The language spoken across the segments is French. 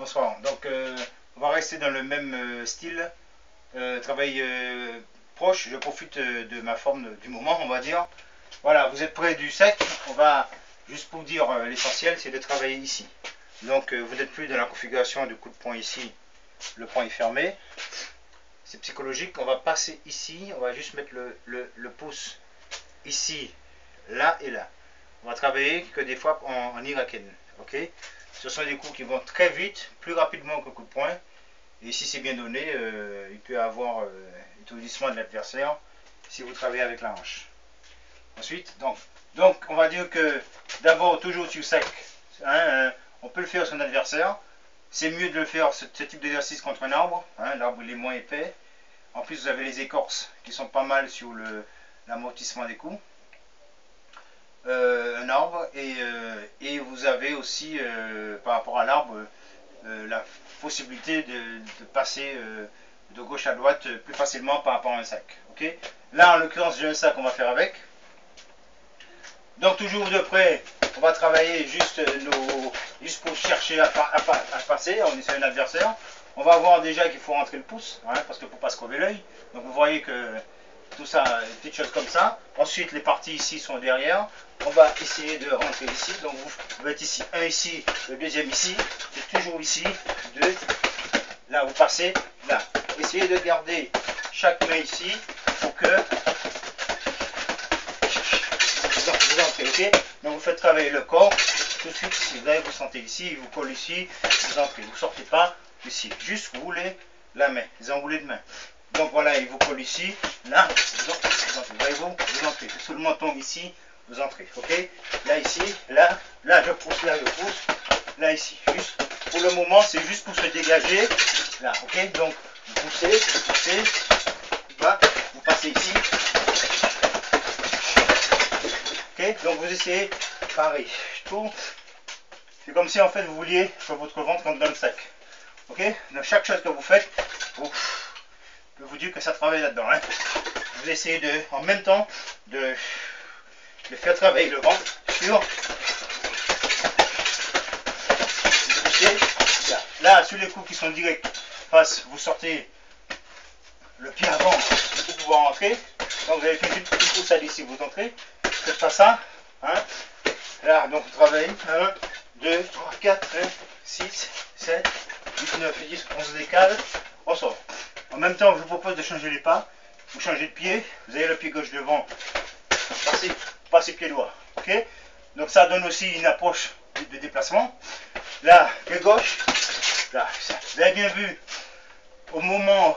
bonsoir. Donc, on va rester dans le même style. Travail proche. Je profite de ma forme du moment, on va dire. Voilà, vous êtes près du sec. On va, juste pour dire l'essentiel, c'est de travailler ici. Donc, vous n'êtes plus dans la configuration du coup de poing ici. Le poing est fermé. C'est psychologique. On va passer ici. On va juste mettre le pouce ici, là et là. On va travailler que des fois en irakienne. Ok? Ce sont des coups qui vont très vite, plus rapidement que le coup de poing. Et si c'est bien donné, il peut y avoir étourdissement de l'adversaire si vous travaillez avec la hanche. Ensuite, donc on va dire que d'abord toujours sur sec, hein, on peut le faire sur son adversaire. C'est mieux de le faire ce type d'exercice contre un arbre. Hein, l'arbre il est moins épais. En plus vous avez les écorces qui sont pas mal sur l'amortissement des coups. Un arbre et vous avez aussi par rapport à l'arbre la possibilité de passer de gauche à droite plus facilement par rapport à un sac. Okay, là en l'occurrence j'ai un sac qu'on va faire avec. Donc toujours de près on va travailler juste pour chercher à passer. On est sur un adversaire. On va voir déjà qu'il faut rentrer le pouce, hein, parce qu'il ne faut pas se crever l'œil. Donc vous voyez que tout ça, une petite chose comme ça. Ensuite, les parties ici sont derrière. On va essayer de rentrer ici. Donc, vous êtes ici, un ici, le deuxième ici. C'est toujours ici, deux. Là, vous passez, là. Essayez de garder chaque main ici pour que vous entrez, ok? Donc, vous faites travailler le corps. Tout de suite, si vous sentez ici, il vous colle ici, vous entrez. Vous ne sortez pas ici. Juste vous roulez la main, les enroulés de main. Donc voilà, il vous colle ici, là, vous entrez, voyez-vous, vous entrez, sous le menton ici, vous entrez, ok? Là, ici, là, je pousse, là, ici, juste, pour le moment, c'est juste pour se dégager, là, ok? Donc, vous poussez, là, vous passez ici, ok? Donc, vous essayez, pareil, tout, c'est comme si, en fait, vous vouliez que votre ventre rentre dans le sac, ok? Donc, chaque chose que vous faites, je peux vous dire que ça travaille là-dedans. Hein. Vous essayez en même temps de faire travailler le ventre sur. Là, sur les coups qui sont directs, face, vous sortez le pied avant pour pouvoir entrer. Donc vous avez fait une petite poussade ici, vous entrez. Faites pas ça. Hein. Là, donc vous travaillez. 1, 2, 3, 4, 6, 7, 8, 9, 10, 11 décales. On sort. En même temps, je vous propose de changer les pas. Vous changez de pied. Vous avez le pied gauche devant. Passez pied droit. Ok? Donc ça donne aussi une approche de déplacement. Là, pied gauche. Là, vous avez bien vu, au moment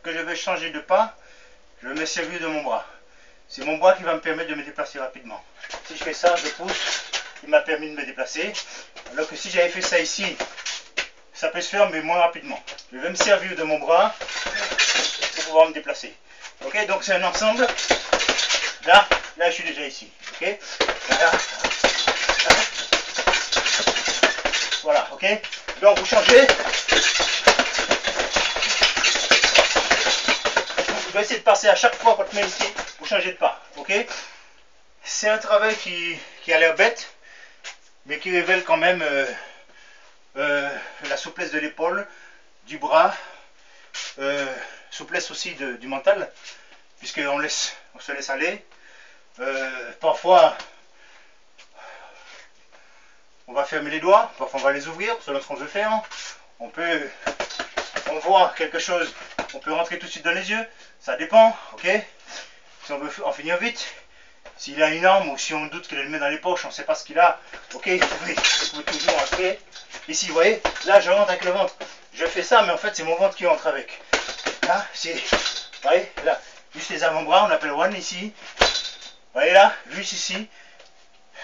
que je vais changer de pas, je vais me servir de mon bras. C'est mon bras qui va me permettre de me déplacer rapidement. Si je fais ça, je pousse. Il m'a permis de me déplacer. Alors que si j'avais fait ça ici, ça peut se faire, mais moins rapidement. Je vais me servir de mon bras pour pouvoir me déplacer. Ok, donc c'est un ensemble. Là, je suis déjà ici. Ok, là. Voilà, ok. Donc vous changez. Vous allez essayer de passer à chaque fois votre main ici. Vous changez de pas. Ok. C'est un travail qui a l'air bête, mais qui révèle quand même la souplesse de l'épaule, du bras, souplesse aussi du mental, puisqu'on se laisse aller. Parfois, on va fermer les doigts, parfois on va les ouvrir, selon ce qu'on veut faire. On voit quelque chose, on peut rentrer tout de suite dans les yeux, ça dépend, ok. Si on veut en finir vite, s'il a une arme ou si on doute qu'il a le met dans les poches, on ne sait pas ce qu'il a, ok, vous pouvez toujours entrer. Ici, vous voyez, là je rentre avec le ventre. Je fais ça, mais en fait c'est mon ventre qui rentre avec. Là, vous voyez, là, juste les avant-bras, on appelle one ici. Vous voyez là, juste ici,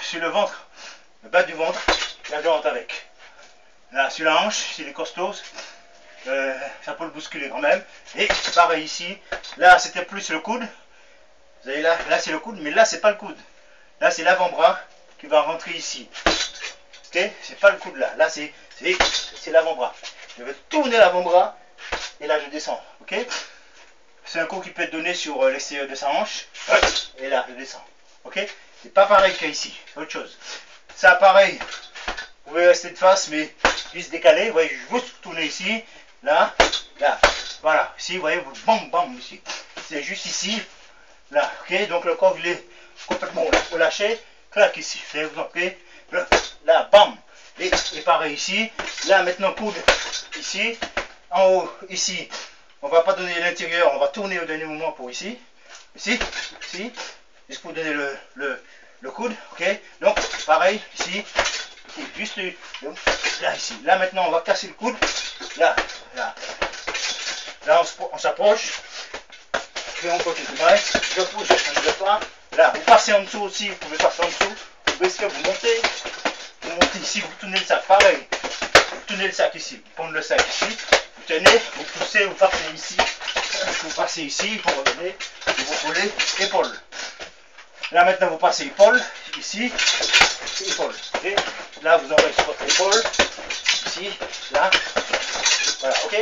sur le ventre, le bas du ventre, là je rentre avec. Là, sur la hanche, c'est les costauds, ça peut le bousculer quand même. Et pareil ici, là c'était plus le coude. Vous voyez là c'est le coude, mais là c'est pas le coude. Là c'est l'avant-bras qui va rentrer ici. Ok, c'est pas le coude là. Là c'est l'avant-bras. Je vais tourner l'avant-bras et là je descends. Ok, c'est un coup qui peut être donné sur l'extérieur de sa hanche. Et là je descends. Ok, c'est pas pareil qu'ici. C'est autre chose. Ça pareil. Vous pouvez rester de face, mais juste décaler, vous voyez, juste tourner ici, là, là, voilà, ici, vous voyez, bam, bam, ici, c'est juste ici, là, ok, donc le corps il est complètement relâché, clac ici, vous entrez, là, bam, et pareil ici, là maintenant coude ici, en haut, ici, on va pas donner l'intérieur, on va tourner au dernier moment pour ici, ici, juste pour donner le coude, ok, donc pareil ici, juste là ici, là maintenant on va casser le coude, là, on s'approche, et on continue, je pousse, je change de pas, là, vous passez en dessous aussi, vous pouvez passer en dessous, vous baissez, vous montez ici, vous tournez le sac, pareil, vous tournez le sac ici, vous prenez le sac ici, vous tenez, vous poussez, vous passez ici, vous revenez, vous roulez, épaule. Là maintenant vous passez épaule, ici, épaule, ok. Là vous envoyez sur votre épaule, ici, là, voilà, ok.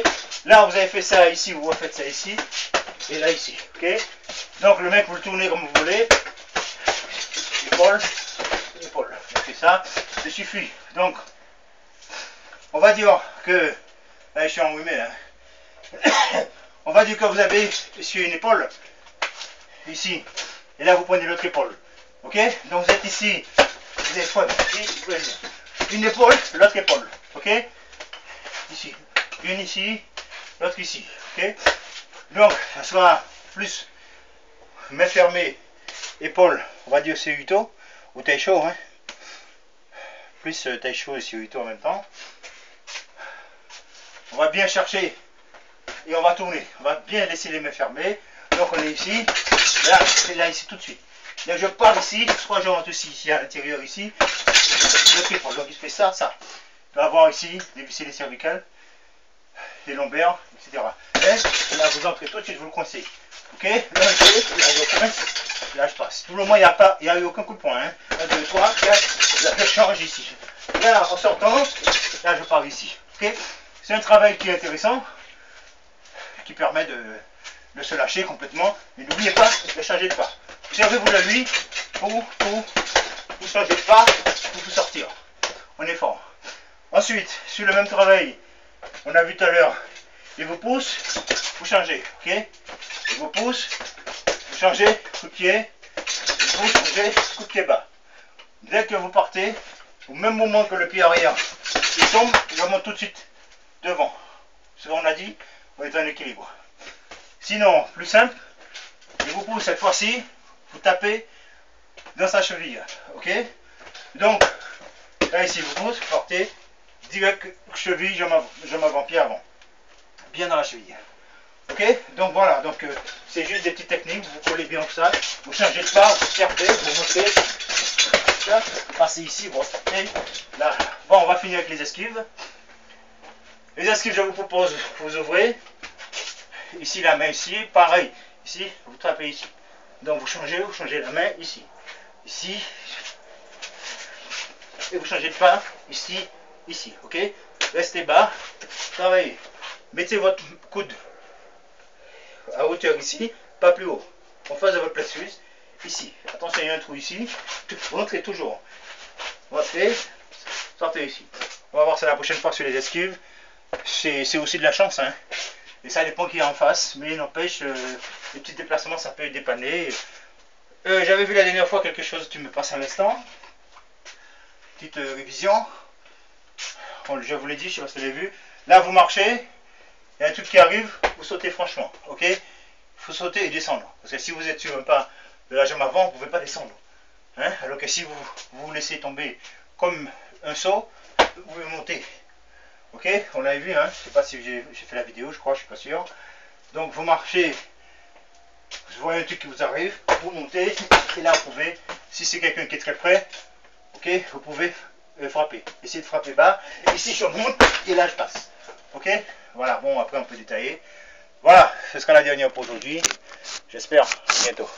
Là vous avez fait ça ici, vous refaites ça ici, et là ici, ok. Donc le mec vous le tournez comme vous voulez, épaule, épaule, on fait ça, ça suffit. Donc on va dire que, là je suis enrhumé là, on va dire que vous avez ici une épaule, ici, et là vous prenez l'autre épaule, ok. Donc vous êtes ici, vous êtes ici, une épaule, l'autre épaule, ok. Ici, une ici, l'autre ici, ok. Donc ça sera plus main fermée, épaule, on va dire Seiyuto ou Taisho, hein. Plus Taisho et Seiyuto en même temps. On va bien chercher et on va tourner, on va bien laisser les mains fermées. Donc on est ici, là, et là ici tout de suite. Donc je pars ici, soit je rentre ici à l'intérieur ici, donc il fait ça, ça. On va voir ici, dévisser les cervicales, les lombaires, etc. Et là vous entrez tout de suite, vous le coincez. Ok, là je coince, là je passe. Pour le moment il n'y a eu aucun coup de poing. 1, 2, 3, 4, là je change ici. Là en sortant, là je pars ici. Ok, c'est un travail qui est intéressant, qui permet de se lâcher complètement. Mais n'oubliez pas de changer de pas. Servez-vous la lui pour changer de pas, pour vous sortir. On est fort. Ensuite, sur le même travail, on a vu tout à l'heure, il vous pousse, vous changez, ok. Il vous pousse, vous changez, coup de pied, vous changez, coup de pied bas. Dès que vous partez, au même moment que le pied arrière, il tombe, il remonte tout de suite devant. Ce qu'on a dit, on est en équilibre. Sinon, plus simple, il vous pousse cette fois-ci, vous tapez dans sa cheville, ok. Donc, là ici, vous pousse, vous partez, direct cheville, jambe avant-pied avant. Bien dans la cheville. Ok, donc voilà, donc c'est juste des petites techniques, vous collez bien au sac, vous changez de pas, vous servez, vous montez, là, vous passez ici, vous ressortez, là. Bon, on va finir avec les esquives. Les esquives, je vous propose, vous ouvrez, ici la main ici, pareil, ici, vous tapez ici. Donc vous changez la main ici, ici, et vous changez de pas, ici, ici, ok. Restez bas, travaillez, mettez votre coude à hauteur ici, pas plus haut, en face de votre plexus, ici. Attention, il y a un trou ici, rentrez toujours, rentrez, sortez ici. On va voir ça la prochaine fois sur les esquives. C'est aussi de la chance, hein. Et ça dépend qui est en face, mais n'empêche, les petits déplacements, ça peut dépanner. J'avais vu la dernière fois quelque chose, tu me passes un instant. Petite révision. Bon, je vous l'ai dit, je ne sais pas si vous l'avez vu. Là, vous marchez, il y a un truc qui arrive, vous sautez franchement, ok. Il faut sauter et descendre. Parce que si vous êtes sur un pas de la jambe avant, vous ne pouvez pas descendre. Hein? Alors que si vous laissez tomber comme un saut, vous pouvez monter. Ok, on l'avait vu, hein? Je ne sais pas si j'ai fait la vidéo, je crois, je ne suis pas sûr. Donc vous marchez, vous voyez un truc qui vous arrive, vous montez, et là vous pouvez, si c'est quelqu'un qui est très près, ok, vous pouvez frapper. Essayez de frapper bas, ici je remonte, et là je passe. Ok, voilà, bon après on peut détailler. Voilà, ce sera la dernière pour aujourd'hui. J'espère, à bientôt.